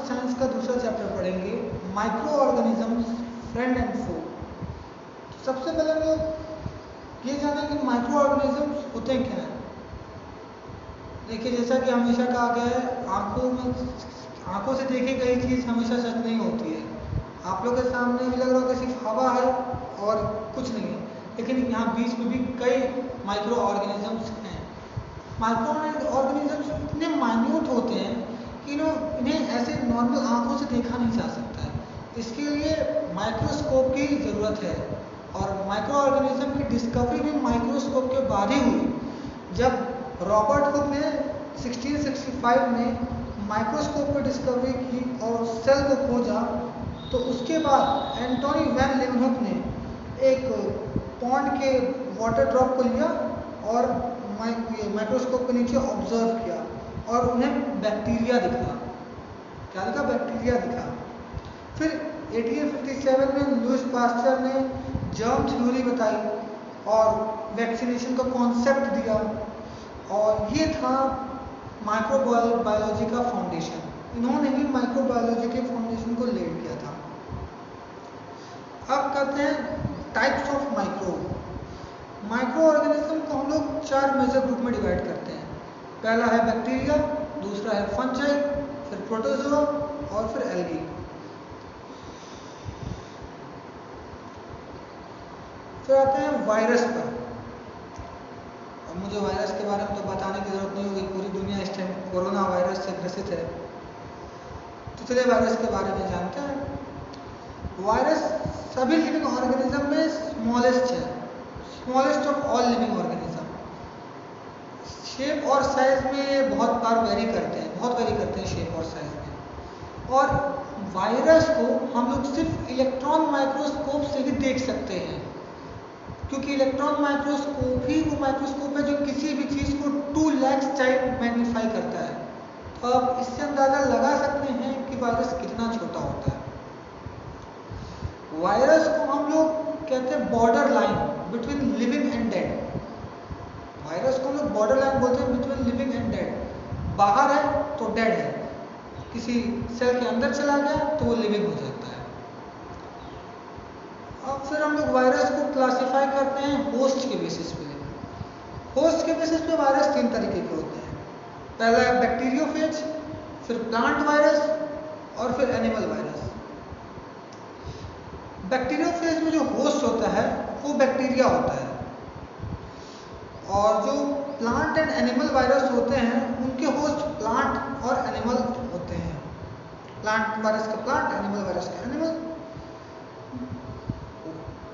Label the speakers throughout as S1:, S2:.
S1: Science का दूसरा chapter पढ़ेंगे, माइक्रो ऑर्गेनिजम्स फ्रेंड एंड फो। सबसे पहले हम लोग ये जानें कि माइक्रो ऑर्गेनिजम्स होते क्या हैं। देखिए, जैसा कि हमेशा कहा गया है, आंखों से देखी गई चीज़ हमेशा सच नहीं होती है। आप लोगों के सामने भी लग रहा होगा सिर्फ हवा है और कुछ नहीं है, लेकिन यहाँ बीच में भी कई माइक्रो ऑर्गेनिजम्स हैं। माइक्रो ऑर्गेनिजम्स इतने माइन्यूट होते हैं कि इन्हें ऐसे नॉर्मल आंखों से देखा नहीं जा सकता है। इसके लिए माइक्रोस्कोप की ज़रूरत है, और माइक्रो ऑर्गेनिज्म की डिस्कवरी भी माइक्रोस्कोप के बाद ही हुई। जब रॉबर्ट हुक ने 1665 में माइक्रोस्कोप पर डिस्कवरी की और सेल को खोजा, तो उसके बाद एंटोनी वैन लीeuwenhoek ने एक पॉन्ड के वाटर ड्रॉप को लिया और माइक्रोस्कोप के नीचे ऑब्जर्व किया, और उन्हें बैक्टीरिया दिखा। क्या दिखा? बैक्टीरिया दिखा। फिर 1857 में लुईस पास्चर ने जर्म थ्योरी बताई और वैक्सीनेशन का कॉन्सेप्ट दिया, और ये था माइक्रोबायोलॉजी का फाउंडेशन। इन्होंने ही माइक्रोबायोलॉजी के फाउंडेशन को लेड किया था। अब कहते हैं टाइप्स ऑफ माइक्रो ऑर्गेनिज्म को हम लोग 4 मेजर ग्रुप में डिवाइड करते हैं। पहला है बैक्टीरिया, दूसरा है फंजाई, फिर प्रोटोजोआ और फिर एल्गी। फिर आते हैं वायरस पर। अब मुझे वायरस के बारे में तो बताने की जरूरत नहीं होगी, पूरी दुनिया इस टाइम कोरोना वायरस से ग्रसित है। तो चलिए वायरस के बारे में जानते हैं। वायरस सभी लिविंग ऑर्गेनिज्म में स्मॉलेस्ट है, smallest of all living organism. Shape और साइज में बहुत बार वेरी करते हैं शेप और साइज में। और वायरस को हम लोग सिर्फ इलेक्ट्रॉन माइक्रोस्कोप से ही देख सकते हैं, क्योंकि इलेक्ट्रॉन माइक्रोस्कोप ही वो माइक्रोस्कोप है जो किसी भी चीज़ को 2 लाख टाइम मैग्नीफाई करता है। तो आप इससे अंदाज़ा लगा सकते हैं कि वायरस कितना छोटा होता है। वायरस को हम लोग कहते हैं border line between living and dead. Virus को हम लोग बॉर्डर लाइन बोलते हैं बिटवीन लिविंग एंड डेड। बाहर है तो डेड है, किसी सेल के अंदर चला गया तो वो लिविंग हो जाता है। अब फिर हम लोग वायरस को क्लासिफाई करते हैं होस्ट के बेसिस पे। होस्ट के बेसिस पे वायरस 3 तरीके के होते हैं। पहला है बैक्टीरियोफेज, फिर प्लांट वायरस और फिर एनिमल वायरस। बैक्टीरियोफेज में जो होस्ट होता है वो बैक्टीरिया होता है, और जो प्लांट एंड एनिमल वायरस होते हैं उनके होस्ट प्लांट और एनिमल होते हैं। प्लांट वायरस के प्लांट, एनिमल वायरस के एनिमल।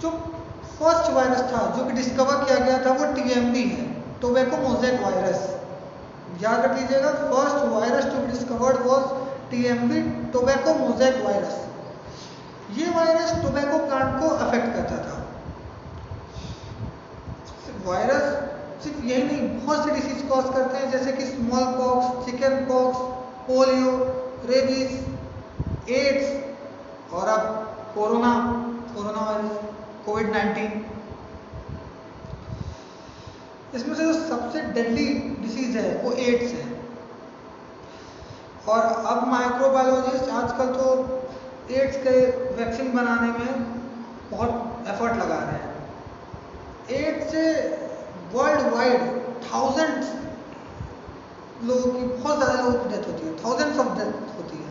S1: जो फर्स्ट वायरस था जो कि डिस्कवर किया गया था वो TMV है, टोबैको मोज़ेक वायरस। याद रख लीजिएगा, first virus to be discovered was TMV, tobacco mosaic virus. ये वायरस टोबैको प्लांट को अफेक्ट करता था। वायरस सिर्फ यही नहीं, बहुत सी डिसीज कॉज करते हैं, जैसे कि small pox, chicken pox, polio, rabies, AIDS और अब कोरोना वायरस, कोविड-19। इसमें से जो सबसे डेडली डिसीज है वो एड्स है। और अब माइक्रोबायोलॉजिस्ट आजकल तो एड्स के वैक्सीन बनाने में बहुत एफर्ट लगा रहे हैं। एड्स से वर्ल्ड वाइड थाउजेंड्स लोगों की, बहुत ज़्यादा लोगों की डेथ होती है, थाउजेंड्स ऑफ डेथ होती है।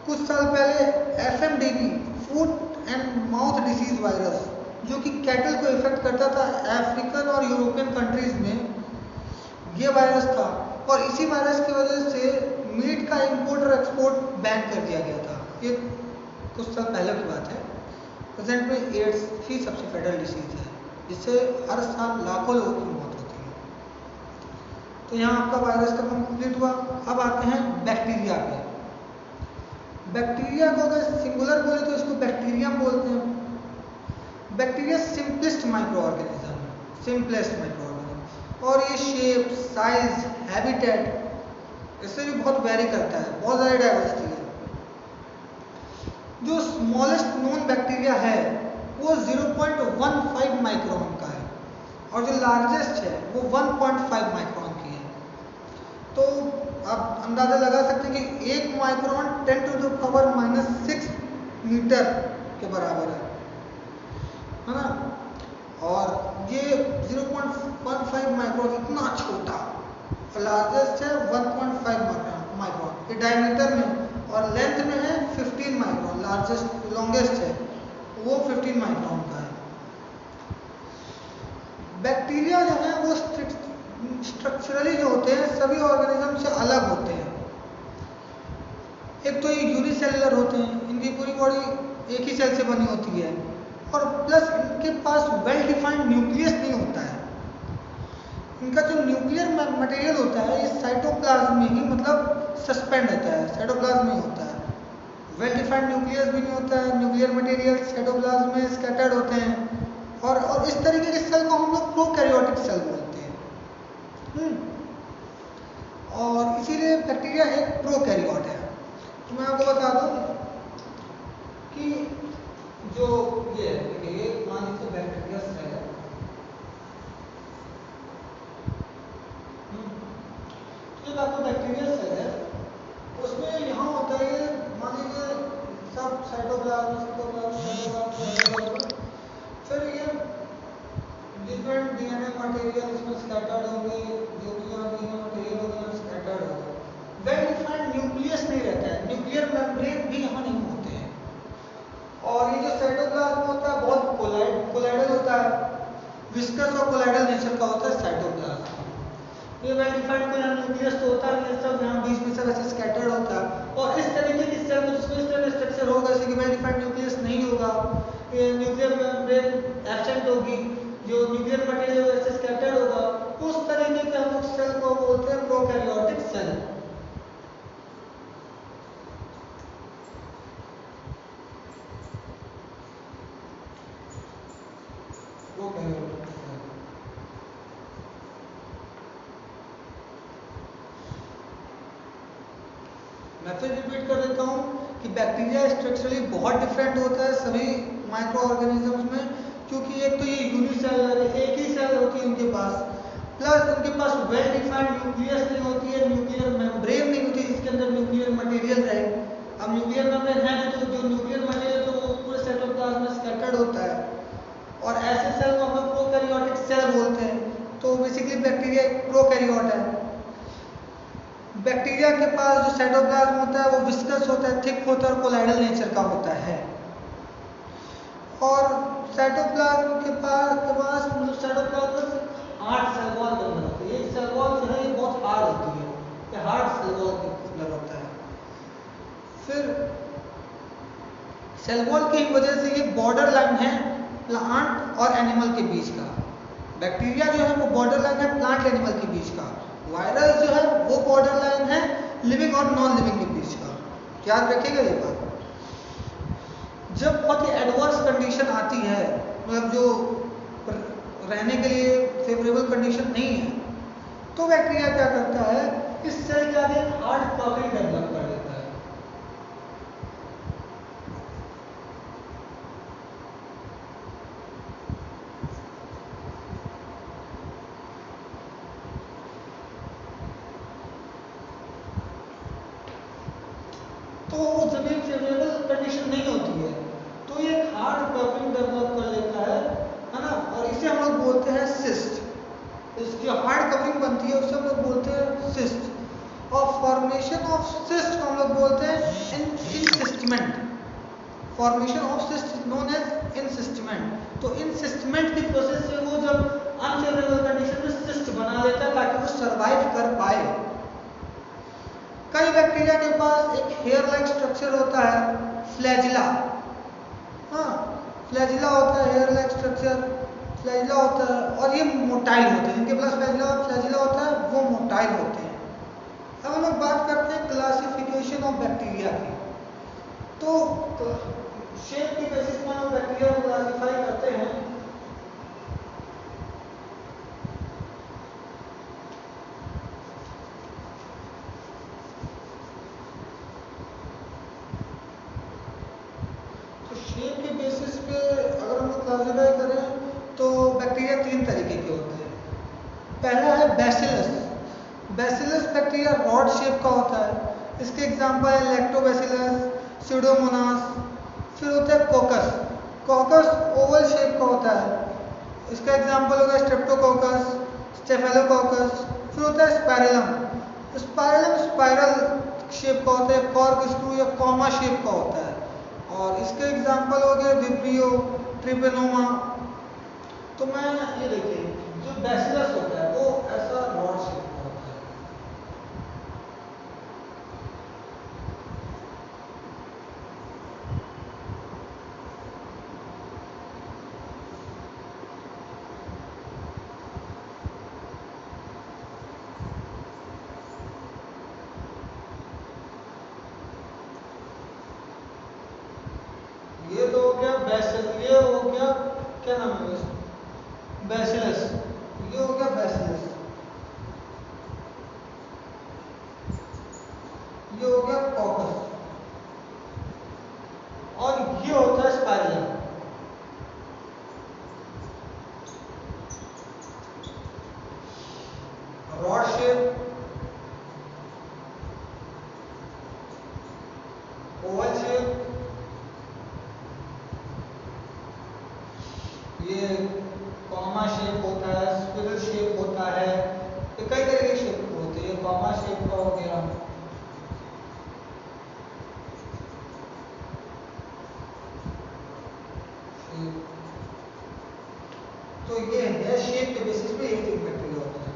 S1: कुछ साल पहले FMDB, foot and mouth disease virus, जो कि कैटल को इफेक्ट करता था अफ्रीकन और यूरोपियन कंट्रीज में, ये वायरस था। और इसी वायरस की वजह से मीट का इंपोर्ट और एक्सपोर्ट बैन कर दिया गया था। ये कुछ साल पहले की बात है। प्रेजेंट में एड्स ही सबसे फेडरल डिसीज है, जिससे हर साल लाखों लोगों की मौत होती है। तो यहाँ आपका वायरस का कंप्लीट हुआ। अब आते हैं बैक्टीरिया पे। बैक्टीरिया को अगर सिंगुलर बोले तो इसको बैक्टीरियम बोलते हैं। बैक्टीरिया सिंपलेस्ट माइक्रो ऑर्गेनिज्म, और ये शेप, साइज, हैबिटेट इससे भी बहुत वेरी करता है, बहुत ज़्यादा डाइवर्सिटी है। जो स्मॉलेस्ट नोन बैक्टीरिया है वो 0.15 माइक्रोन का है, और जो लार्जेस्ट है वो 1.5 माइक्रोन की है। तो आप अंदाजा लगा सकते हैं कि 1 माइक्रोन 10⁻⁻⁶ मीटर के बराबर है ना। और ये 0.15 माइक्रोन इतना छोटा, लार्जेस्ट है 1.5 माइक्रोन ये डायमीटर में, और लेंथ में है 15 माइक्रोन, लार्जेस्ट लॉन्गेस्ट है वो 15 माइक्रोन का है। बैक्टीरिया जो है वो स्ट्रक्चरली जो होते हैं सभी ऑर्गेनिज्म से अलग होते हैं। एक तो ये यूनिसेलुलर होते हैं, इनकी पूरी बॉडी एक ही सेल से बनी होती है, और प्लस इनके पास वेल डिफाइंड न्यूक्लियस नहीं होता है। इनका जो न्यूक्लियर मटेरियल होता है ये साइटोप्लाज्म में ही मतलब सस्पेंड होता है, साइटोप्लाज्म में होता है। वेल डिफाइंड न्यूक्लियस भी नहीं होता है, न्यूक्लियर मटेरियल साइटोप्लाज्म में स्कैटर्ड होते हैं, और इस तरीके के सेल को हम लोग प्रोकैरियोटिक सेल बोलते हैं। और इसीलिए बैक्टीरिया एक प्रोकैरियोट है। तो मैं आपको बता दूं कि जो ये देखिए मान लीजिए बैक्टीरिया सेल है, जो आपका बैक्टीरिया सेल है उसमें यहाँ होता है, मान लीजिए सब साइटोप्लाज्म, फिर ये डिफरेंट डीएनए मटेरियल इसमें स्कैटर्ड होंगे, जो भी यहाँ डीएनए मटेरियल होगा स्कैटर्ड होगा। वेल डिफाइंड न्यूक्लियस नहीं रहता है, न्यूक्लियर मेम्ब्रेन भी यहाँ नहीं होते हैं। और ये जो साइटोप्लाज्म होता है बहुत कोलाइडल होता है, विस्कस और कोलाइडल नेचर का होता है साइटोप्लाज्म। ये वेल डिफाइंड कोई न्यूक्लियस तो होता है, ये सब यहाँ बीच में सब ऐसे स्कैटर्ड होता है। और इस तरीके की सेल में जिसमें इस तरह का स्ट्रक्चर होगा, जैसे कि वेल डिफाइंड न्यूक्लियस नहीं होगा, ये न्यूक्लियर मेम्ब्रेन एब्सेंट होगी, जो न्यूक्लियर मटेरियल ऐसे स्कैटर्ड होगा, उस तरीके के हम लोग सेल को बोलते हैं प्रोकैरियोटिक सेल। मैं फिर रिपीट कर देता हूँ कि बैक्टीरिया स्ट्रक्चरली बहुत डिफरेंट होता है सभी माइक्रो ऑर्गेनिजम्स में, क्योंकि एक तो ये यूनिसेलुलर है, एक ही सेल होती है उनके पास, प्लस उनके पास वेल डिफाइंड न्यूक्लियस नहीं होती है, न्यूक्लियर मेम्ब्रेन नहीं होती जिसके अंदर न्यूक्लियर मटेरियल रहे। अब न्यूक्लियर मेम्ब्रेन है तो जो न्यूक्लियर मटेरियल तो वो पूरे साइटोप्लाज्म में स्कैटर्ड होता है, और ऐसे सेल को हम लोग प्रोकैरियोटिक सेल बोलते हैं। तो बेसिकली बैक्टीरिया एक प्रोकैरियोट है। बैक्टीरिया के पास जो साइटोप्लाज्म होता है वो विस्कस होता है, थिक होता है और कोलाइडल नेचर का होता है। और साइटोप्लाज्म के पास साइटोप्लाज्म में 8 सेल वॉल बना होता है। एक सेल वॉल जो है ये बहुत हार्ड होती है, ये हार्ड सेल वॉल के अंदर होता है। फिर सेल वॉल की वजह से ये बॉर्डर लाइन है प्लांट और एनिमल के बीच का। बैक्टीरिया जो है वो बॉर्डर लाइन है प्लांट एनिमल के बीच का। वायरस जो है वो बॉर्डर लाइन है लिविंग और नॉन लिविंग के बीच का। याद रखिएगा ये बात। जब बहुत ही एडवर्स कंडीशन आती है, मतलब जो रहने के लिए फेवरेबल कंडीशन नहीं है, तो बैक्टीरिया क्या करता है, इस सेल के आगे हार्ड कवरिंग डेवलप कर देता है। तो जब ये फेवरेबल कंडीशन नहीं होती है तो ये हार्ड कवरिंग डेवलप कर लेता है ना, और इसे हम लोग बोलते हैं सिस्ट। इसकी हार्ड कवरिंग बनती है उसे हम लोग बोलते हैं सिस्ट। और फॉर्मेशन ऑफ सिस्ट को हम लोग बोलते हैं encystment. Formation of cyst is known as encystment. तो इनसिस्टमेंट की प्रोसेस से वो जब अनफेवरेबल कंडीशन में सिस्ट बना लेता है ताकि वो सरवाइव कर पाए। कई बैक्टीरिया के पास एक हेयर लाइक स्ट्रक्चर होता है, फ्लैजिला। हाँ, फ्लैजिला होता है, हेयर लाइक स्ट्रक्चर फ्लैजिला होता है, और ये मोटाइल होते हैं। जिनके पास फ्लैजिला होता है वो मोटाइल होते हैं। अब हम लोग बात करते हैं क्लासिफिकेशन ऑफ बैक्टीरिया की। तो शेप की बेसिस पर हम बैक्टीरिया को क्लासिफाई करते हैं। शेप के बेसिस पे अगर हम लोग क्लासिफाई करें तो बैक्टीरिया 3 तरीके के होते हैं। पहला है bacillus. Bacillus bacteria rod shape का होता है, इसके एग्जांपल है लैक्टोबैसिलस, स्यूडोमोनास। फिर होता है कोकस, कोकस ओवल शेप का होता है, इसका एग्जांपल होगा स्ट्रेप्टोकोकस, स्टेफेलोकोकस। फिर होता है स्पाइरलम, स्पाइरलम स्पाइरल शेप का होता है, कॉर्क स्क्रू या कॉमा शेप का होता है। और इसके एग्जांपल हो गए विब्रियो, ट्रिपेनोमा। तो मैं ये देखिए, जो बैसिलस होता है वो ऐसा रॉड शेप का होता है। ये तो हो गया बैसिल, ये हो गया क्या नाम है इसका, बैसिलस। ये हो गया बैसिलस, ये हो गया कॉकस, और ये होता है spirillum. Rod shape, Oval shape, ये कॉमा शेप होता है, स्पिरल शेप होता है, ये कई तरह के शेप होते हैं। ये कॉमा शेप का हो गया, तो ये है शेप के बेसिस पे एक एक बैक्टीरिया होता है,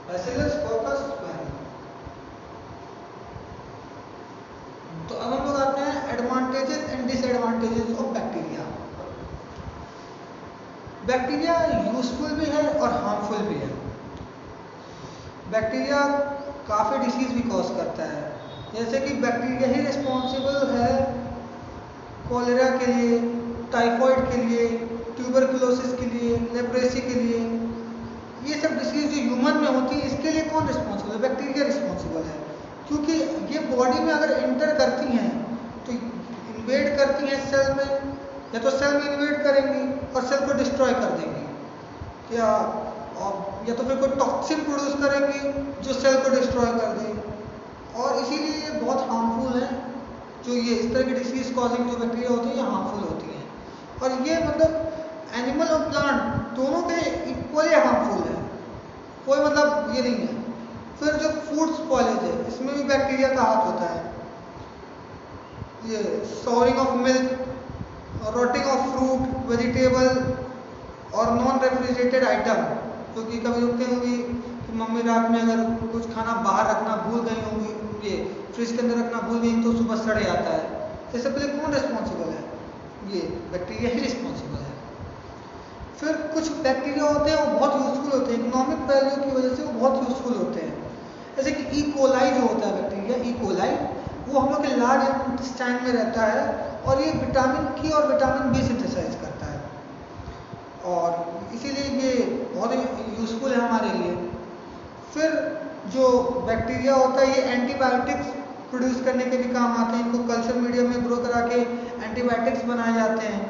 S1: बैसिलस, कोकस, स्पाइरलम। तो अब हम लोग आते हैं advantages and disadvantages of bacteria. Bacteria useful भी है और हार्मफुल भी है। बैक्टीरिया काफ़ी डिसीज भी कॉज करता है, जैसे कि बैक्टीरिया ही रिस्पॉन्सिबल है कॉलेरा के लिए, टाइफॉइड के लिए, ट्यूबरकुलोसिस के लिए, लेप्रेसी के लिए। ये सब डिसीज जो ह्यूमन में होती है, इसके लिए कौन रिस्पॉन्सिबल है? बैक्टीरिया रिस्पॉन्सिबल है, क्योंकि ये बॉडी में अगर एंटर करती हैं तो इन्वेड करती हैं सेल में, या तो सेल में इन्वेड करेंगी और सेल को डिस्ट्रॉय कर देंगी, या या तो फिर कोई टॉक्सिन प्रोड्यूस करेंगी जो सेल को डिस्ट्रॉय कर देगी। और इसीलिए ये बहुत हार्मफुल है। जो ये इस तरह की डिसीज कॉजिंग जो बैक्टीरिया होती है, ये हार्मफुल होती हैं, और ये मतलब एनिमल और प्लांट दोनों के इक्वली हार्मफुल है, कोई मतलब ये नहीं है। फिर जो फूड स्पॉइलेज है, इसमें भी बैक्टीरिया का हाथ होता है। ये souring of milk, rotting of fruit, vegetable और नॉन रेफ्रिजरेटेड आइटम, क्योंकि कभी देखते होंगे कि मम्मी रात में अगर कुछ खाना बाहर रखना भूल गई होंगी, ये फ्रिज के अंदर रखना भूल गई, तो सुबह सड़ जाता है। तो सबके लिए कौन रिस्पॉन्सिबल है? ये बैक्टीरिया ही रिस्पॉन्सिबल है। फिर कुछ बैक्टीरिया होते हैं वो बहुत यूजफुल होते हैं, इकोनॉमिक वैल्यू की वजह से वो बहुत यूजफुल होते हैं। जैसे कि ई कोलाई जो होता है बैक्टीरिया, ई कोलाई, वो हम लोग के लार्ज इंटेस्टाइन में रहता है, और ये विटामिन की और विटामिन बी सिंथेसाइज करता है, और इसीलिए ये बहुत यूजफुल है हमारे लिए। फिर जो बैक्टीरिया होता है, ये एंटीबायोटिक्स प्रोड्यूस करने के भी काम आते हैं, इनको कल्चर मीडियम में ग्रो करा के एंटीबायोटिक्स बनाए जाते हैं।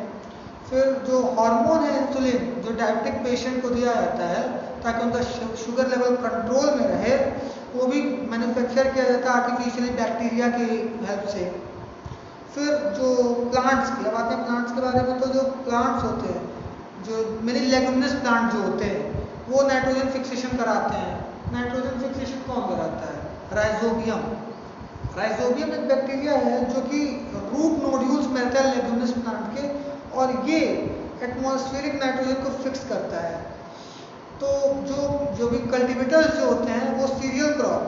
S1: फिर जो हार्मोन है इंसुलिन, जो डायबिटिक पेशेंट को दिया जाता है ताकि उनका शुगर लेवल कंट्रोल में रहे, वो भी मैन्युफैक्चर किया जाता है आर्टिफिशियली बैक्टीरिया की हेल्प से। फिर जो प्लांट्स की, अब आते हैं प्लांट्स के बारे में, तो जो प्लांट्स होते हैं, जो मेनी लेगुमिनस प्लांट जो होते हैं, वो नाइट्रोजन फिक्सेशन कराते हैं। नाइट्रोजन फिक्सेशन कौन कराता है? राइजोबियम। राइजोबियम एक बैक्टीरिया है जो कि रूट नोड्यूल्स में रहता है लेगुमिनस प्लांट के, और ये एटमॉस्फेरिक नाइट्रोजन को फिक्स करता है। तो जो भी कल्टीवेटर्स जो होते हैं, वो सीरियल क्रॉप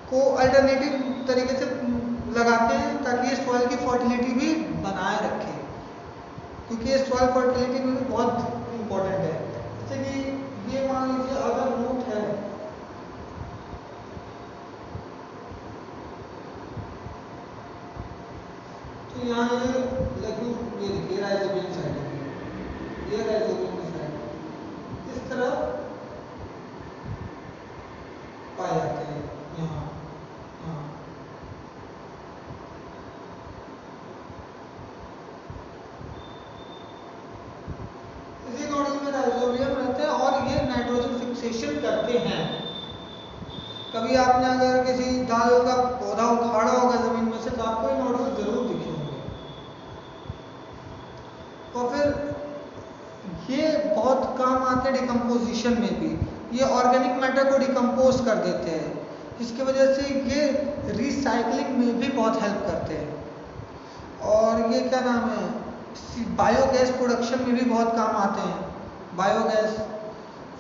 S1: को अल्टरनेटिव तरीके से लगाते हैं ताकि ये सॉइल की फर्टिलिटी भी बनाए रखे, क्योंकि ये सॉइल फर्टिलिटी में भी बहुत इंपॉर्टेंट है। जैसे कि ये मान लीजिए अगर रूट है, तो यहाँ ये लेकिन ये देखिए राइजोबियम साइड है, ये राइजोबियम साइड इस तरह पाए जाते हैं यहाँ। हाँ, इसी अकॉर्डिंग में राइजोबियम रहते हैं, और ये नाइट्रोजन फिक्सेशन करते आपने अगर किसी दाल का पौधा उखाड़ा होगा जमीन में से तो आपको ये नोड्यूल जरूर दिखे होंगे। और फिर ये बहुत काम आते हैं डिकम्पोजिशन में भी, ये ऑर्गेनिक मैटर को डिकम्पोज कर देते हैं, जिसकी वजह से ये रिसाइकलिंग में भी बहुत हेल्प करते हैं। और ये क्या नाम है, बायोगैस प्रोडक्शन में भी बहुत काम आते हैं, बायोगैस।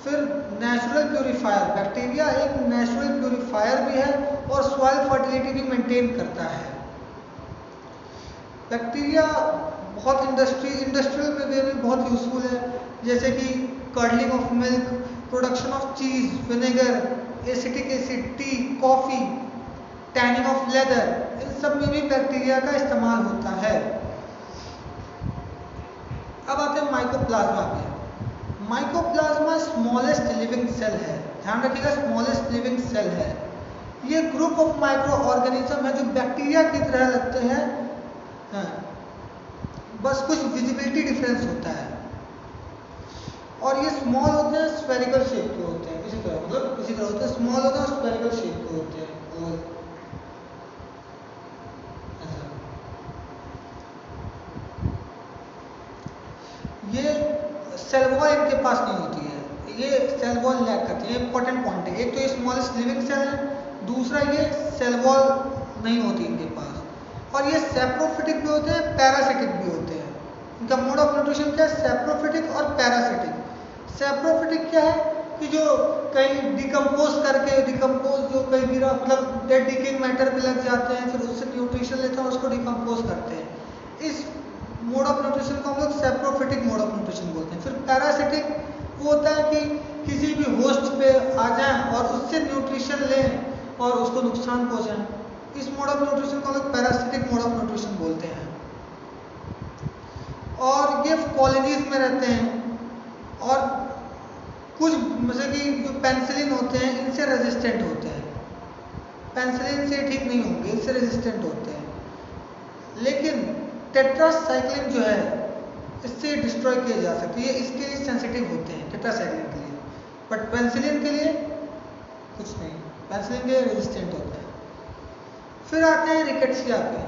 S1: फिर नेचुरल प्यूरीफायर, बैक्टीरिया एक नेचुरल प्यूरीफायर भी है और सॉइल फर्टिलिटी भी मेंटेन करता है। बैक्टीरिया बहुत इंडस्ट्रियल वे में बहुत यूजफुल है, जैसे कि curdling of milk, production of cheese, vinegar, acetic acid, tea, coffee, tanning of leather, इन सब में भी बैक्टीरिया का इस्तेमाल होता है। अब आते हैं माइकोप्लाज्मा पे। माइकोप्लाज्मा स्मॉलेस्ट लिविंग सेल है, ध्यान रखिएगा, स्मॉलेस्ट लिविंग सेल है। ये ग्रुप ऑफ माइक्रो ऑर्गेनिज्म है जो बैक्टीरिया की तरह लगते हैं, बस कुछ विजिबिलिटी डिफरेंस होता है। और ये स्मॉल होते हैं, स्फेरिकल शेप के होते हैं, इसी तरह मतलब इसी तरह होते हैं, स्मॉल होते हैं और स्फेरिकल शेप के होते हैं। और ये सेल वॉल इनके पास नहीं होती है, ये सेल वॉल लैक करती है। इंपॉर्टेंट पॉइंट है, एक तो ये स्मॉलेस्ट लिविंग सेल है, दूसरा ये सेल वॉल नहीं होती इनके पास। और ये सेप्रोफिटिक भी होते हैं, पैरासिटिक भी होते हैं। इनका मोड ऑफ न्यूट्रिशन क्या है, सेप्रोफिटिक और पैरासिटिक। सेप्रोफिटिक क्या है कि जो कहीं डिकम्पोज करके, डिकम्पोज जो कहीं गिरा मतलब डेड डिकेइंग मैटर पे लग जाते हैं, फिर उससे न्यूट्रिशन लेते हैं और उसको डिकम्पोज करते हैं। इस मोड ऑफ न्यूट्रिशन को हम लोग सेप्रोफिटिक मोड ऑफ न्यूट्रिशन बोलते हैं। फिर पैरासिटिक वो होता है कि किसी भी होस्ट पे आ जाएं और उससे न्यूट्रिशन लें और उसको नुकसान पहुंचाएं। इस मोड ऑफ न्यूट्रिशन को हम लोग पैरासिटिक मोड ऑफ न्यूट्रिशन बोलते हैं। और ये कॉलोनीज में रहते हैं और कुछ जैसे कि जो पेनिसिलिन होते हैं इनसे रेजिस्टेंट होते हैं, पेनिसिलिन से ठीक नहीं होंगे, इससे रेजिस्टेंट होते हैं। लेकिन टेट्रासाइक्लिन जो है इससे डिस्ट्रॉय किए जा सकते हैं, ये इसके लिए सेंसिटिव होते हैं टेट्रासाइक्लिन के लिए, बट पेनिसिलिन के लिए कुछ नहीं, पेनिसिलिन के लिए रेजिस्टेंट होता है। फिर आते हैं रिकेट्सिया पे।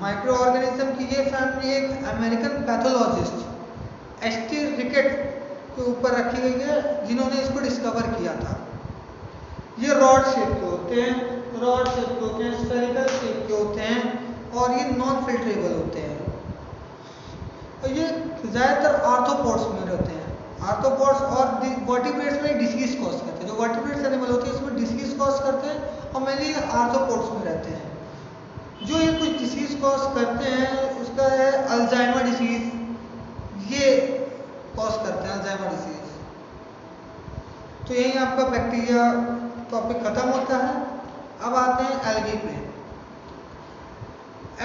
S1: माइक्रो ऑर्गेनिज्म की ये फैमिली एक अमेरिकन पैथोलॉजिस्ट एच.टी. रिकेट के ऊपर रखी गई है, जिन्होंने इसको डिस्कवर किया था। ये रॉड शेप के होते हैं, रॉड शेप के होते हैं, स्फेरिकल शेप के होते हैं और ये नॉन फिल्ट्रेबल होते हैं। और ये ज़्यादातर आर्थ्रोपोड्स में रहते हैं, आर्थ्रोपोड्स और वर्टिब्रेट्स में डिसीज कॉज करते हैं। जो वर्टिब्रेट्स एनिमल होते हैं इसमें डिसीज कॉज करते हैं और मेनली आर्थ्रोपोड्स में रहते हैं। जो ये कुछ डिसीज कॉज करते हैं उसका है अल्जाइमर डिसीज, ये कॉज करते हैं अल्जाइमर डिसीज। तो यही आपका बैक्टीरिया टॉपिक खत्म होता है। अब आते हैं एल्गी पे।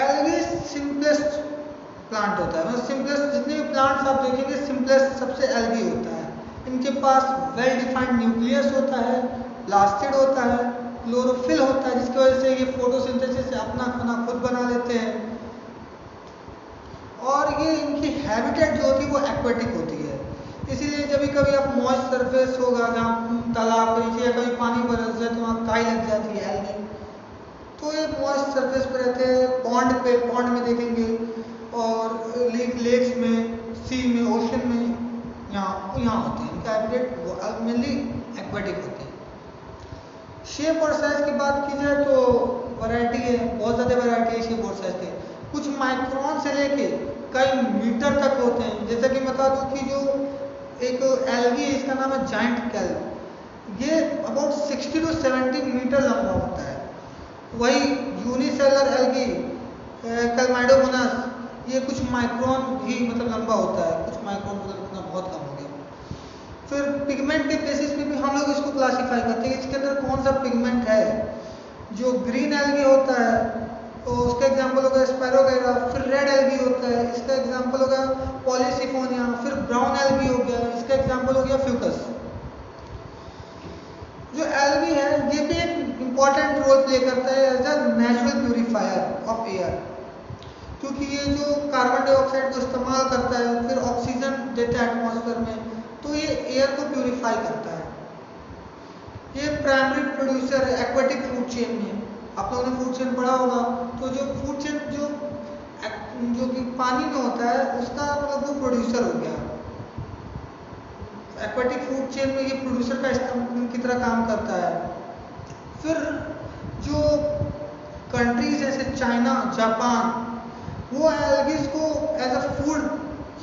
S1: एल्गी सिंपलेस्ट प्लांट होता है, मतलब सिंपलेस्ट, जितने भी प्लांट्स आप देखेंगे सिंपलेस्ट सबसे एल्गी होता है। इनके पास वेल डिफाइंड न्यूक्लियस होता है, प्लास्टिड होता है, क्लोरोफिल होता है, जिसकी वजह से ये फोटोसिंथेसिस से अपना खाना खुद बना लेते हैं। और ये इनकी हैबिटेट जो होती है वो एक्वेटिक होती है, इसीलिए जब कभी आप मॉइस्ट सरफेस होगा जहाँ तालाब के नीचे या कभी पानी बरस जाए तो वहाँ काई लग जाती है एल्गी, तो ये मॉइस्ट सरफेस पे रहते हैं। पॉन्ड पे, पॉन्ड में देखेंगे और लेक्स में, सी में, ओशन में, यहाँ होते हैं। इनका हैबिटेट मेनली एक्वेटिक होते हैं। शेप और साइज की बात की जाए तो वैरायटी है, बहुत ज़्यादा वैरायटी है शेप और साइज के। कुछ माइक्रोन से लेके कई मीटर तक होते हैं। जैसा कि बता दूं कि जो एक एल्गी है इसका नाम है जायंट कैल्प, ये अबाउट 60 to 70 मीटर लंबा होता है। वही यूनिसेलर एल्गी कैल्माइडोमोनास, ये कुछ माइक्रोन भी मतलब लंबा होता है, कुछ माइक्रोन मतलब इतना बहुत कम हो गया। फिर पिगमेंट के बेसिस पे भी हम लोग इसको क्लासीफाई करते हैं, इसके अंदर कौन सा पिगमेंट है। जो ग्रीन एल्गी होता है तो उसका एग्जांपल होगा स्पायरोगैरा। फिर रेड एल्गी होता है, इसका एग्जांपल होगा पॉलीसिफोनिया। फिर ब्राउन एल्गी हो गया, इसका एग्जांपल हो गया फ्यूकस। जो एल्गी है ये भी एक इम्पॉर्टेंट रोल प्ले करता है as a natural purifier of air, क्योंकि ये जो कार्बन डाइऑक्साइड को इस्तेमाल करता है फिर ऑक्सीजन देता है एटमॉस्फेयर में, तो ये एयर को प्यूरिफाई करता है। ये प्राइमरी प्रोड्यूसर है एक्वेटिक फूड चेन में। आप लोगों ने फूड चेन पढ़ा होगा, तो जो फूड चेन जो कि पानी में होता है उसका मतलब वो प्रोड्यूसर हो गया। एक्वेटिक फूड चेन में ये प्रोड्यूसर की तरह काम करता है। फिर जो कंट्रीज जैसे चाइना, जापान, वो एल्गीज को एज अ फूड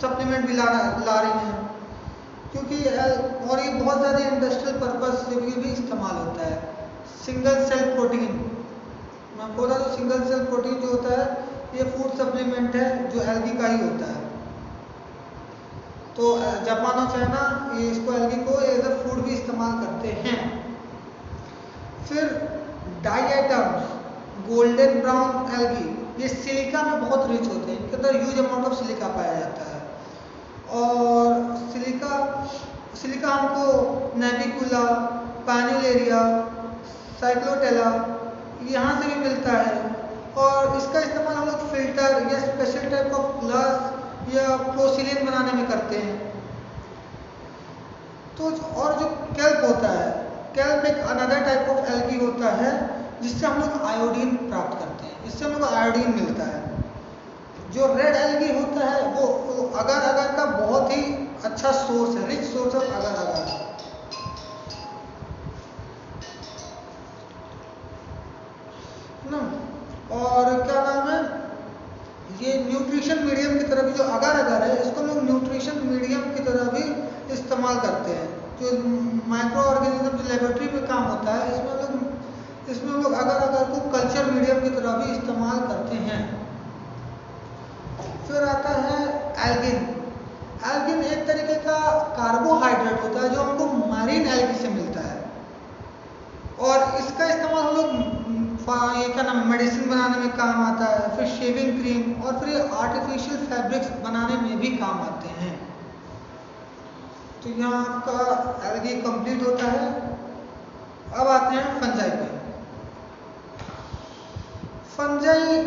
S1: सप्लीमेंट भी ला रही हैं, क्योंकि और ये बहुत ज़्यादा इंडस्ट्रियल पर्पस के लिए भी इस्तेमाल होता है। सिंगल सेल प्रोटीन, मैं बोला तो सिंगल सेल प्रोटीन जो होता है ये फूड सप्लीमेंट है जो एल्गी का ही होता है। तो जापान और चाइना ये इसको एल्गी को एज अ फूड भी इस्तेमाल करते हैं। फिर diatoms, golden brown algae, ये सिलिका में बहुत रिच होते हैं, इनके अंदर ह्यूज अमाउंट ऑफ सिलिका पाया जाता है। और सिलिका हमको नेविकुला, पैनिलेरिया, साइक्लोटेला यहाँ से भी मिलता है। और इसका इस्तेमाल हम लोग फिल्टर या स्पेशल टाइप ऑफ ग्लास या पोर्सिलेन बनाने में करते हैं। तो और जो केल्प होता है, केल्प एक अनदर टाइप ऑफ एल्गी होता है जिससे हम लोग आयोडीन प्राप्त करते हैं, इससे हम लोग आयोडीन मिलता है। जो रेड एल्गी होता है वो अगर अगर का बहुत ही अच्छा सोर्स है, रिच सोर्स ऑफ अगर अगर। ना और क्या नाम है, ये न्यूट्रिशन मीडियम की तरह भी जो अगर अगर है इसको लोग न्यूट्रिशन मीडियम की तरह भी इस्तेमाल करते हैं। जो माइक्रो ऑर्गेनिज्म जो लेबोरेटरी में काम होता है इसमें लोग अगर अगर को कल्चर मीडियम की तरह भी इस्तेमाल करते हैं। फिर आता है एल्गिन। एल्गिन एक तरीके का कार्बोहाइड्रेट होता है जो हमको मैरीन एल्गी से मिलता है, और इसका इस्तेमाल हम लोग ये क्या नाम मेडिसिन बनाने में काम आता है। फिर शेविंग क्रीम और फिर ये आर्टिफिशियल फैब्रिक्स बनाने में भी काम आते हैं। तो यहाँ आपका एल्गी कंप्लीट होता है। अब आते हैं फंजाई पे। फंजाई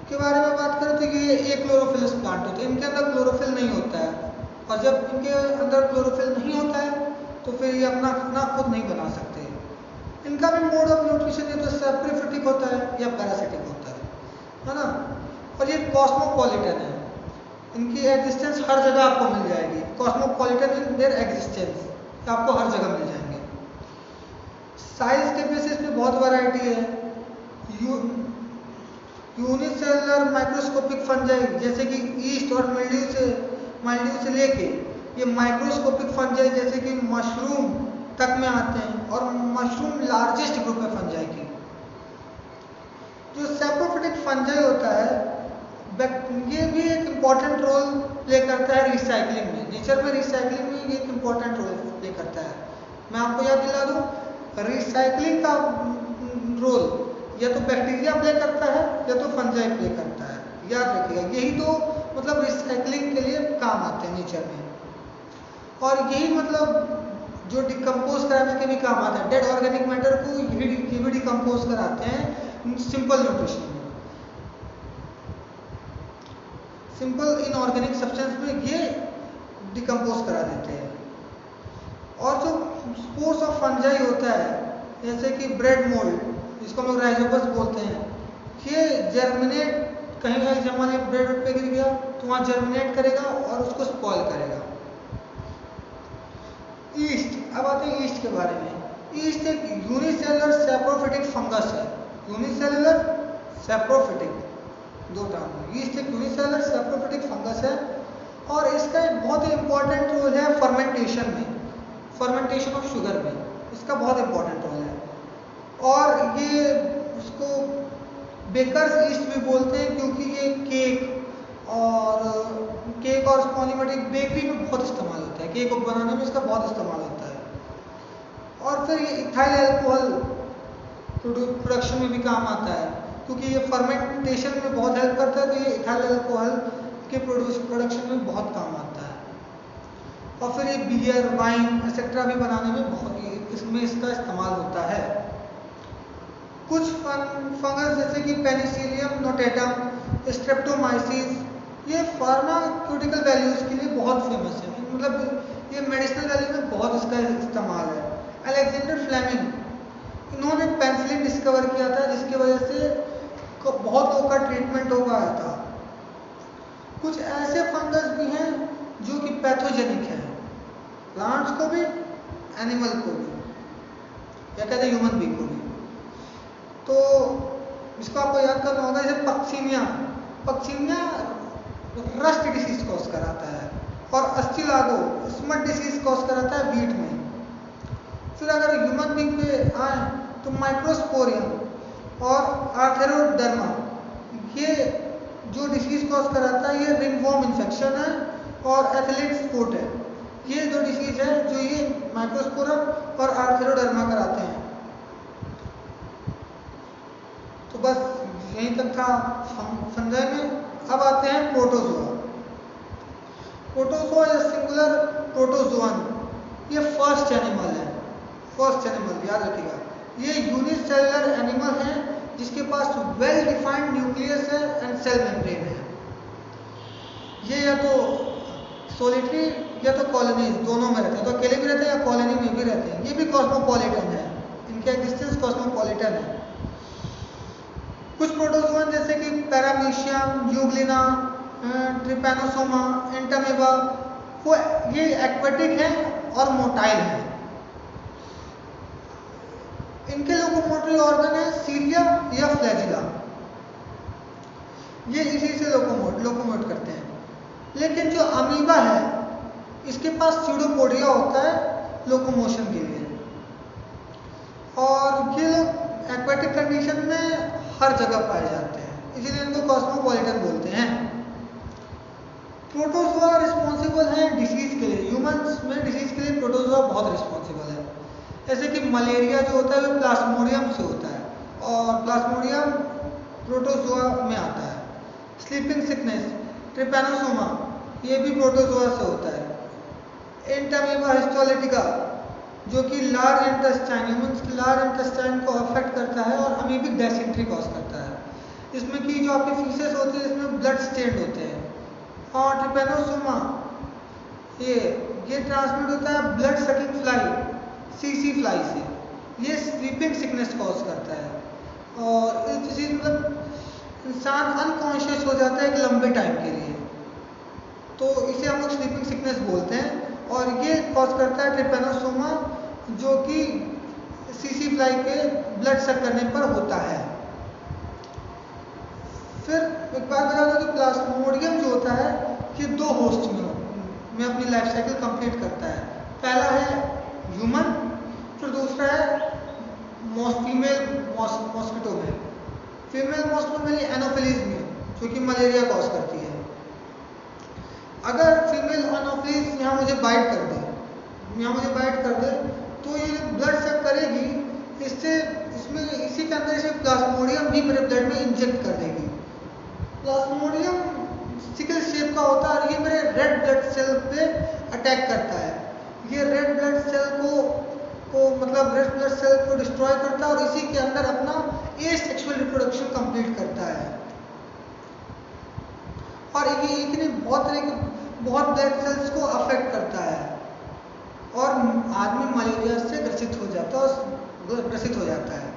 S1: के बारे में बात करें तो ये एक क्लोरोफिलस प्लांट होते हैं, इनके अंदर क्लोरोफिल नहीं होता है, और जब इनके अंदर क्लोरोफिल नहीं होता है तो फिर ये अपना खाना खुद नहीं बना सकते। इनका भी मोड ऑफ न्यूट्रिशन ये तो सैप्रोफिटिक होता है या पैरासिटिक होता है ना। और ये कॉस्मोपॉलिटन है, इनकी एग्जिस्टेंस हर जगह आपको मिल जाएगी। कॉस्मोपॉलिटन इन देयर एग्जिस्टेंस, आपको हर जगह मिल जाएंगे। साइज के बेसिस पे बहुत वैरायटी है। यूनिसेलुलर माइक्रोस्कोपिक फंजाई जैसे कि ईस्ट और मिल्ड्यू से लेके ये माइक्रोस्कोपिक फंजाई जैसे कि मशरूम तक में आते हैं, और मशरूम लार्जेस्ट ग्रुप है फंजाई की। जो सैप्रोफिटिक फंजाई होता है ये भी एक इम्पॉर्टेंट रोल प्ले करता है रिसाइकलिंग में। नेचर में रिसाइकलिंग में ये एक इम्पॉर्टेंट रोल प्ले करता है। मैं आपको याद दिला दूं, रिसाइकलिंग का रोल या तो बैक्टीरिया प्ले करता है या तो फंजाई प्ले करता है। याद रखिएगा, यही तो मतलब रिसाइकलिंग के लिए काम आते हैं नेचर में, और यही मतलब जो डिकम्पोज कराने के भी काम आता है। डेड ऑर्गेनिक मैटर को ये भी डिकम्पोज कराते हैं सिंपल न्यूट्रिशन में। सिंपल इनऑर्गेनिक सब्सटेंस में ये डिकम्पोज करा देते हैं। और जो स्पोर्स ऑफ फंजाई होता है जैसे कि ब्रेड मोल्ड, जिसको हम लोग राइजोपस बोलते हैं, ये जर्मिनेट कहीं कहीं जब हमारे ब्रेड पे गिर गया तो वहाँ जर्मिनेट करेगा और उसको स्पॉइल करेगा। ईस्ट, अब आते हैं ईस्ट के बारे में। ईस्ट एक यूनिसेलुलर सैप्रोफिटिक फंगस है। यूनिसेलुलर सैप्रोफिटिक दो टर्म है। ईस्ट एक यूनिसेलुलर सैप्रोफिटिक फंगस है, और इसका एक बहुत ही इंपॉर्टेंट रोल है फर्मेंटेशन में, फर्मेंटेशन ऑफ शुगर में इसका बहुत इंपॉर्टेंट रोल है। और ये उसको बेकर्स ईस्ट भी बोलते हैं, क्योंकि ये केक और पॉलीमेटिक बेकरी में बहुत इस्तेमाल होता है। केक बनाने में इसका बहुत इस्तेमाल होता है। और फिर ये इथाइल अल्कोहल प्रोडक्शन में भी काम आता है, क्योंकि ये फर्मेंटेशन में बहुत हेल्प करता है, तो ये इथाइल अल्कोहल के प्रोडक्शन में बहुत काम आता है। और फिर ये बियर, वाइन एक्सेट्रा भी बनाने में बहुत इसमें इसका इस्तेमाल होता है। कुछ फंगस जैसे कि पेनिसिलियम नोटेटम, स्ट्रेप्टोमाइसिस, ये फार्मास्यूटिकल वैल्यूज के लिए बहुत फेमस है, मतलब ये मेडिसिनल वैल्यू में बहुत इसका इस्तेमाल है। अलेक्जेंडर फ्लेमिंग, इन्होंने पेनिसिलिन डिस्कवर किया था, जिसकी वजह से बहुत लोगों का ट्रीटमेंट हो पाया था। कुछ ऐसे फंगस भी हैं जो कि पैथोजेनिक है, प्लांट्स को भी, एनिमल को भी, या कहते हैं ह्यूमन बीइंग को भी। तो इसको आपको याद करना होगा, जैसे Puccinia, Puccinia rust disease cause कराता है, और अस्टिलागो स्मट डिसीज कॉज कराता है वीट में। फिर अगर ह्यूमन बीइंग पे आए तो माइक्रोस्पोरियम और आर्थरोडर्मा, ये जो डिसीज कॉज कराता है ये रिंगवॉर्म इन्फेक्शन है और एथलीट्स फुट है। ये दो डिसीज है जो ये माइक्रोस्पोरम और आर्थरोडर्मा कराते हैं। तो बस यहीं तक था फंजाई में। अब आते हैं प्रोटोजोआ। प्रोटोजोआ या सिंगुलर प्रोटोजोअन, ये फर्स्ट एनिमल है, फर्स्ट एनिमल याद रखिएगा। ये यूनिसेलुलर एनिमल है जिसके पास वेल डिफाइंड न्यूक्लियस है एंड सेल मेम्ब्रेन है। ये या तो सोलिटरी या तो कॉलोनीज दोनों में रहते हैं, तो अकेले भी रहते हैं या कॉलोनी में भी रहते हैं। ये भी कॉस्मोपॉलिटन है, इनका एग्जिस्टेंस कॉस्मोपॉलिटन है। कुछ प्रोटोजोअन जैसे कि पैरामीशियम, यूग्लिना, ट्रिपैनोसोमा, एंटामीबा, वो ये एक्वेटिक हैं और मोटाइल हैं। इनके लोकोमोटरी ऑर्गन है सीरिया या फ्लैजिला, ये इसी से लोकोमोट करते हैं। लेकिन जो अमीबा है इसके पास स्यूडोपोडिया होता है लोकोमोशन के लिए, और ये लोग एक्वेटिक कंडीशन में हर जगह पाए जाते हैं, इसीलिए इनको कॉस्मोपॉलिटन बोलते हैं। प्रोटोजोआ रिस्पॉन्सिबल है डिसीज के लिए, ह्यूमंस में डिसीज के लिए प्रोटोजोआ बहुत रिस्पॉन्सिबल है। जैसे कि मलेरिया जो होता है वो प्लाज्मोडियम से होता है, और प्लाज्मोडियम प्रोटोजोआ में आता है। स्लीपिंग सिकनेस, ट्रिपैनोसोमा, ये भी प्रोटोजोआ से होता है। एंटामीबा हिस्टोलिटिका जो कि लार्ज इंटेस्टाइन, ह्यूमंस की लार्ज इंटेस्टाइन को अफेक्ट करता है और अमीबिक डायसेंट्री कॉज करता है। इसमें कि जो आपकी फीसेस होती है इसमें ब्लड स्टेन्ड होते हैं। और ट्रिपैनोसोमा ये ट्रांसमिट होता है blood sucking fly, CC fly से। ये स्लीपिंग सिकनेस कॉज करता है और इस डिसीज मतलब इंसान अनकॉन्शियस हो जाता है एक लंबे टाइम के लिए, तो इसे हम लोग स्लीपिंग सिकनेस बोलते हैं। और ये कॉज करता है ट्रिपैनोसोमा जो कि सीसी फ्लाई के ब्लड सक करने पर होता है। फिर एक बात बता दूं कि प्लाज्मोडियम जो होता है ये दो होस्ट में अपनी लाइफ साइकिल कंप्लीट करता है। पहला है ह्यूमन, फिर दूसरा है फीमेल मॉस्किटो में। फीमेल मॉस्किटो में एनोफिलीज में जो कि मलेरिया कॉज करती है। अगर फीमेल एनोफिलीज यहाँ मुझे बाइट कर दे तो ये ब्लड सक करेगी, इसी के अंदर से प्लाज्मोडियम भी मेरे ब्लड में इंजेक्ट कर देगी। प्लाज्मोडियम सिकल शेप का होता है और ये मेरे रेड ब्लड सेल पे अटैक करता है। ये red blood cell red blood cell को डिस्ट्रॉय करता है और इसी के अंदर अपना एसेक्सुअल रिप्रोडक्शन कंप्लीट करता है। और ये एक नहीं बहुत ब्लड सेल्स को अफेक्ट करता है और आदमी मलेरिया से ग्रसित हो जाता है।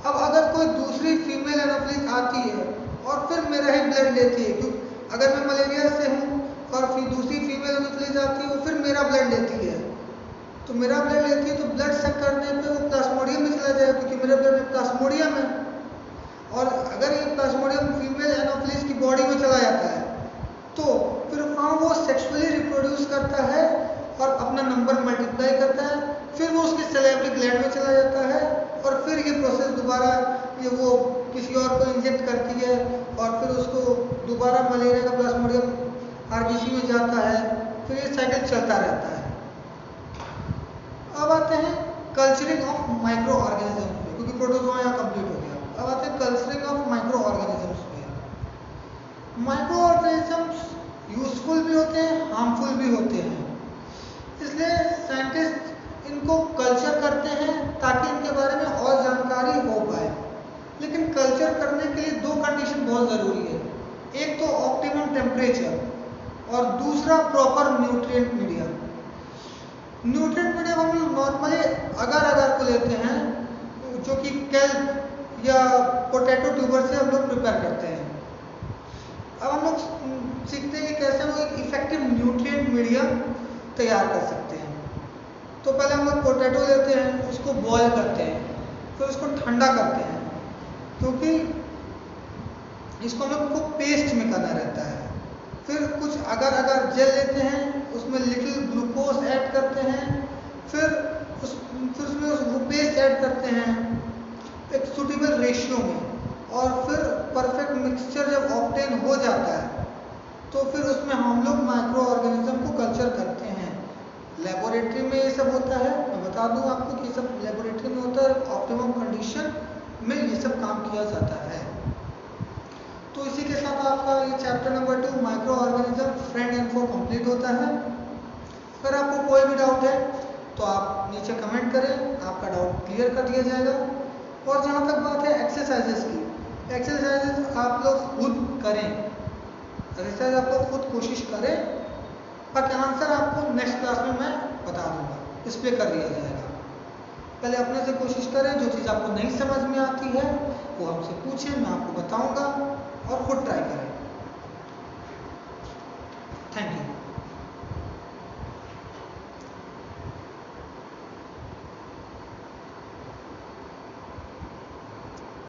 S1: अब अगर कोई दूसरी फीमेल एनोफिलीज आती है और फिर मेरा ही ब्लड लेती है, क्योंकि अगर मैं मलेरिया से हूँ और फिर दूसरी फीमेल एनोफिलीज आती है वो फिर मेरा ब्लड लेती है, तो मेरा ब्लड लेती है तो ब्लड सक करने पे वो प्लाज्मोडियम में चला जाएगा क्योंकि मेरे ब्लड में प्लाज्मोडियम है। और अगर ये प्लाज्मोडियम फीमेल एनोफिलीज की बॉडी में चला जाता है तो फिर वहाँ वो सेक्सुअली रिप्रोड्यूस करता है और अपना नंबर मल्टीप्लाई करता है, फिर वो उसके सैलिवरी ग्लैंड में चला जाता है और फिर ये प्रोसेस दोबारा वो किसी और को इंजेक्ट करती है और फिर उसको दोबारा मलेरिया का प्लाज्मोडियम आरबीसी में जाता है, फिर ये साइकिल चलता रहता है। अब आते हैं कल्चरिंग ऑफ माइक्रो ऑर्गेनिज्म पे, क्योंकि प्रोटोजोआ यहाँ कंप्लीट हो गया। अब आते हैं कल्चरिंग ऑफ माइक्रो ऑर्गेनिजम्स पे। माइक्रो ऑर्गेनिजम्स यूजफुल भी होते हैं, हार्मफुल भी होते हैं, इसलिए साइंटिस्ट इनको कल्चर करते हैं ताकि इनके बारे में और जानकारी हो पाए। लेकिन कल्चर करने के लिए दो कंडीशन बहुत ज़रूरी है, एक तो ऑप्टिमम टेम्परेचर और दूसरा proper nutrient medium. Nutrient medium हम लोग नॉर्मली अगर अगर को लेते हैं जो कि केल्प या पोटैटो ट्यूबर से हम लोग प्रिपेयर करते हैं। अब हम लोग सीखते हैं कि कैसे हम एक इफेक्टिव न्यूट्रिएंट मीडियम तैयार कर सकते हैं। तो पहले हम लोग पोटैटो लेते हैं, उसको बॉयल करते हैं, फिर उसको ठंडा करते हैं, क्योंकि इसको हम लोग को पेस्ट में करना रहता है। फिर कुछ अगर अगर जेल लेते हैं, उसमें लिटिल ग्लूकोज ऐड करते हैं, फिर उसमें वो पेस्ट ऐड करते हैं एक सूटेबल रेशियो में, और फिर परफेक्ट मिक्सचर जब ऑब्टेन हो जाता है तो फिर उसमें हम लोग माइक्रो ऑर्गेनिज्म को कल्चर करते हैं। लेबोरेटरी में ये सब होता है, मैं बता दूं आपको कि ये सब लेबोरेटरी में होता है, ऑप्टिमम कंडीशन में ये सब काम किया जाता है। तो इसी के साथ आपका ये chapter number 2 micro organism friend and foe complete होता है। अगर आपको कोई भी डाउट है तो आप नीचे कमेंट करें, आपका डाउट क्लियर कर दिया जाएगा। और जहाँ तक बात है एक्सरसाइजेस की, एक्सरसाइजेस आप लोग खुद करें, एक्सरसाइज आप लोग खुद कोशिश करें, बाकी आंसर आपको नेक्स्ट क्लास में मैं बता दूंगा, इस पर कर दिया जाएगा। पहले अपने से कोशिश करें, जो चीज़ आपको नहीं समझ में आती है वो हमसे पूछें, मैं आपको बताऊंगा, और खुद ट्राई करें। Thank you.